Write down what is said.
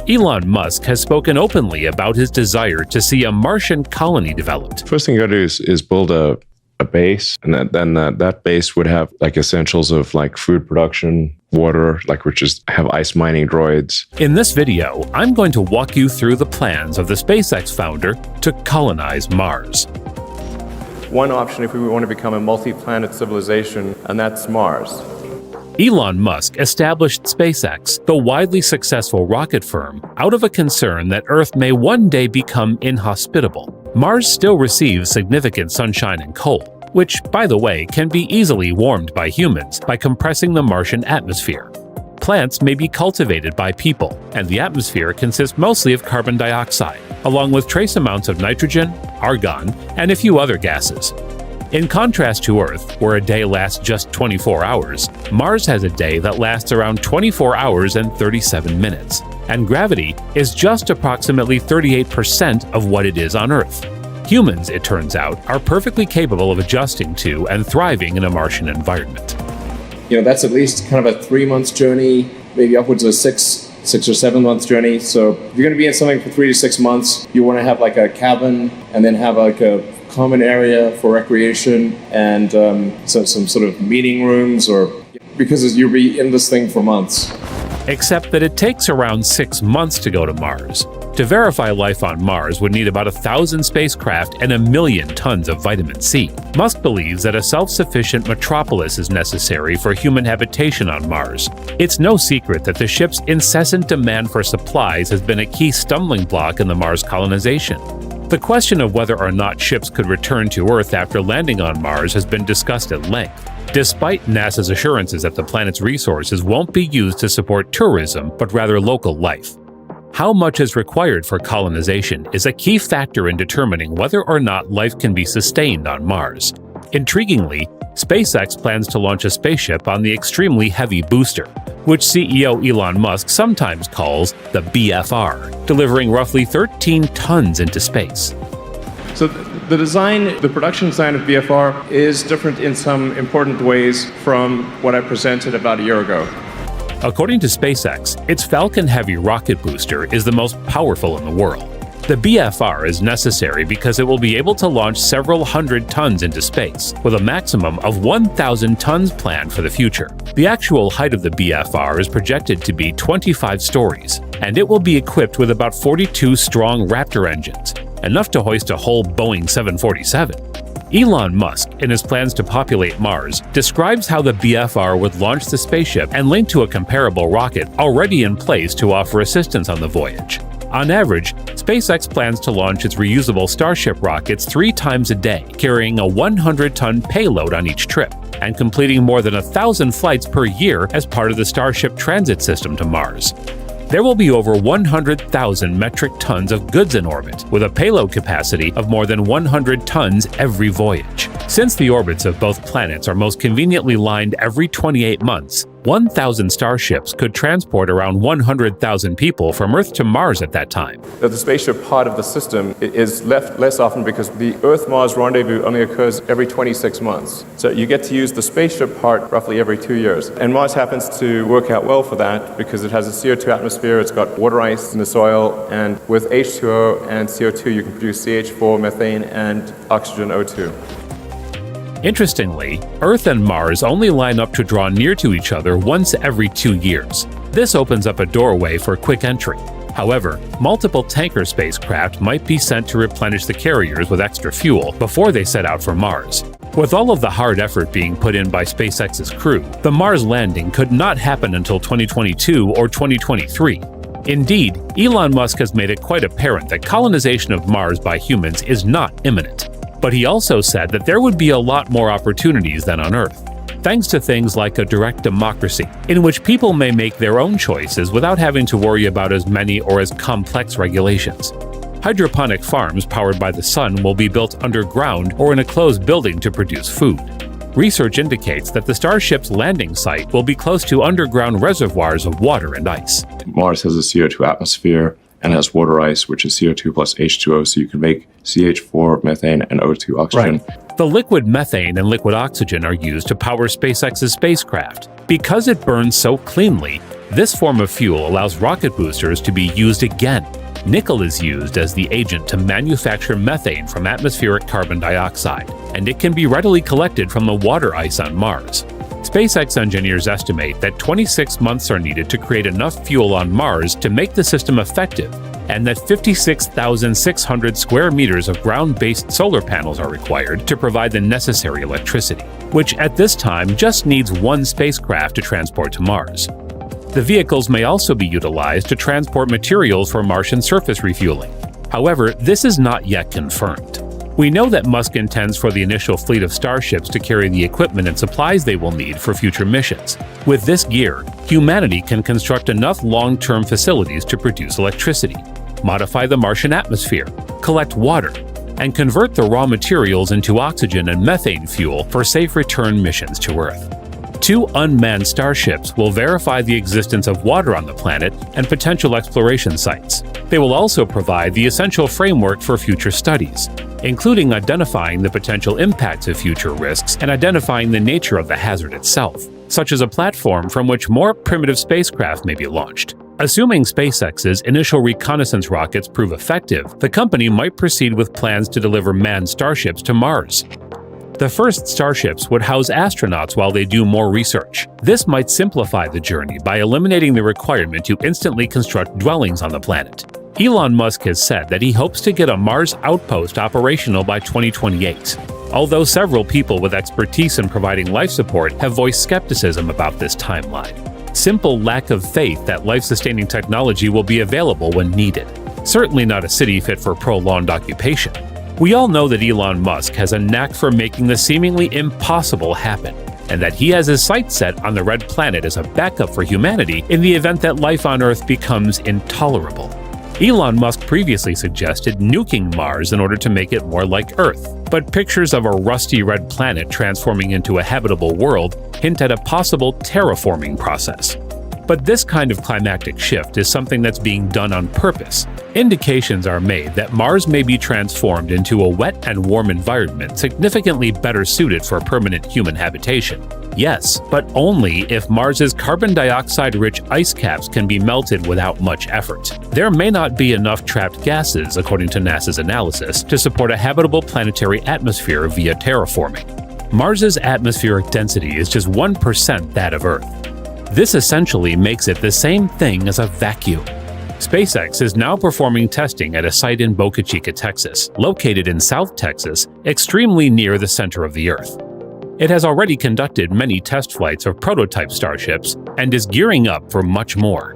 Elon Musk has spoken openly about his desire to see a Martian colony developed. First thing you gotta do is build a base, and then that base would have like essentials of like food production, water, which is have ice mining droids. In this video, I'm going to walk you through the plans of the SpaceX founder to colonize Mars. One option if we want to become a multi-planet civilization, and that's Mars. Elon Musk established SpaceX, the widely successful rocket firm, out of a concern that Earth may one day become inhospitable. Mars still receives significant sunshine and cold, which, by the way, can be easily warmed by humans by compressing the Martian atmosphere. Plants may be cultivated by people, and the atmosphere consists mostly of carbon dioxide, along with trace amounts of nitrogen, argon, and a few other gases. In contrast to Earth, where a day lasts just 24 hours, Mars has a day that lasts around 24 hours and 37 minutes, and gravity is just approximately 38% of what it is on Earth. Humans, it turns out, are perfectly capable of adjusting to and thriving in a Martian environment. That's at least kind of a 3-month journey, maybe upwards of a 6 or 7 month journey. So if you're going to be in something for 3 to 6 months, you want to have like a cabin and then have like a common area for recreation and some sort of meeting rooms, or because you'll be in this thing for months. Except that it takes around 6 months to go to Mars. To verify life on Mars would need about 1,000 spacecraft and 1 million tons of vitamin C. Musk believes that a self-sufficient metropolis is necessary for human habitation on Mars. It's no secret that the ship's incessant demand for supplies has been a key stumbling block in the Mars colonization. The question of whether or not ships could return to Earth after landing on Mars has been discussed at length, despite NASA's assurances that the planet's resources won't be used to support tourism, but rather local life. How much is required for colonization is a key factor in determining whether or not life can be sustained on Mars. Intriguingly, SpaceX plans to launch a spaceship on the extremely heavy booster, which CEO Elon Musk sometimes calls the BFR, delivering roughly 13 tons into space. So the production design of BFR is different in some important ways from what I presented about a year ago. According to SpaceX, its Falcon Heavy rocket booster is the most powerful in the world. The BFR is necessary because it will be able to launch several hundred tons into space, with a maximum of 1,000 tons planned for the future. The actual height of the BFR is projected to be 25 stories, and it will be equipped with about 42 strong Raptor engines, enough to hoist a whole Boeing 747. Elon Musk, in his plans to populate Mars, describes how the BFR would launch the spaceship and link to a comparable rocket already in place to offer assistance on the voyage. On average, SpaceX plans to launch its reusable Starship rockets 3 times a day, carrying a 100-ton payload on each trip, and completing more than 1,000 flights per year as part of the Starship transit system to Mars. There will be over 100,000 metric tons of goods in orbit, with a payload capacity of more than 100 tons every voyage. Since the orbits of both planets are most conveniently lined every 28 months, 1,000 starships could transport around 100,000 people from Earth to Mars at that time. The spaceship part of the system is left less often because the Earth-Mars rendezvous only occurs every 26 months. So you get to use the spaceship part roughly every 2 years. And Mars happens to work out well for that because it has a CO2 atmosphere, it's got water ice in the soil, and with H2O and CO2 you can produce CH4, methane, and oxygen O2. Interestingly, Earth and Mars only line up to draw near to each other once every 2 years. This opens up a doorway for quick entry. However, multiple tanker spacecraft might be sent to replenish the carriers with extra fuel before they set out for Mars. With all of the hard effort being put in by SpaceX's crew, the Mars landing could not happen until 2022 or 2023. Indeed, Elon Musk has made it quite apparent that colonization of Mars by humans is not imminent. But he also said that there would be a lot more opportunities than on Earth, thanks to things like a direct democracy, in which people may make their own choices without having to worry about as many or as complex regulations. Hydroponic farms powered by the sun will be built underground or in a closed building to produce food. Research indicates that the Starship's landing site will be close to underground reservoirs of water and ice. Mars has a CO2 atmosphere and has water ice, which is CO2 plus H2O, so you can make CH4, methane, and O2 oxygen. Right. The liquid methane and liquid oxygen are used to power SpaceX's spacecraft. Because it burns so cleanly, This form of fuel allows rocket boosters to be used again. Nickel is used as the agent to manufacture methane from atmospheric carbon dioxide, and it can be readily collected from the water ice on Mars. SpaceX engineers estimate that 26 months are needed to create enough fuel on Mars to make the system effective, and that 56,600 square meters of ground-based solar panels are required to provide the necessary electricity, which at this time just needs one spacecraft to transport to Mars. The vehicles may also be utilized to transport materials for Martian surface refueling. However, this is not yet confirmed. We know that Musk intends for the initial fleet of starships to carry the equipment and supplies they will need for future missions. With this gear, humanity can construct enough long-term facilities to produce electricity, modify the Martian atmosphere, collect water, and convert the raw materials into oxygen and methane fuel for safe return missions to Earth. 2 unmanned starships will verify the existence of water on the planet and potential exploration sites. They will also provide the essential framework for future studies, including identifying the potential impacts of future risks and identifying the nature of the hazard itself, such as a platform from which more primitive spacecraft may be launched. Assuming SpaceX's initial reconnaissance rockets prove effective, the company might proceed with plans to deliver manned starships to Mars. The first starships would house astronauts while they do more research. This might simplify the journey by eliminating the requirement to instantly construct dwellings on the planet. Elon Musk has said that he hopes to get a Mars outpost operational by 2028. Although several people with expertise in providing life support have voiced skepticism about this timeline. Simple lack of faith that life-sustaining technology will be available when needed. Certainly not a city fit for prolonged occupation. We all know that Elon Musk has a knack for making the seemingly impossible happen, and that he has his sights set on the Red Planet as a backup for humanity in the event that life on Earth becomes intolerable. Elon Musk previously suggested nuking Mars in order to make it more like Earth, but pictures of a rusty red planet transforming into a habitable world hint at a possible terraforming process. But this kind of climactic shift is something that's being done on purpose. Indications are made that Mars may be transformed into a wet and warm environment significantly better suited for permanent human habitation. Yes, but only if Mars's carbon dioxide-rich ice caps can be melted without much effort. There may not be enough trapped gases, according to NASA's analysis, to support a habitable planetary atmosphere via terraforming. Mars's atmospheric density is just 1% that of Earth. This essentially makes it the same thing as a vacuum. SpaceX is now performing testing at a site in Boca Chica, Texas, located in South Texas, extremely near the center of the Earth. It has already conducted many test flights of prototype starships and is gearing up for much more.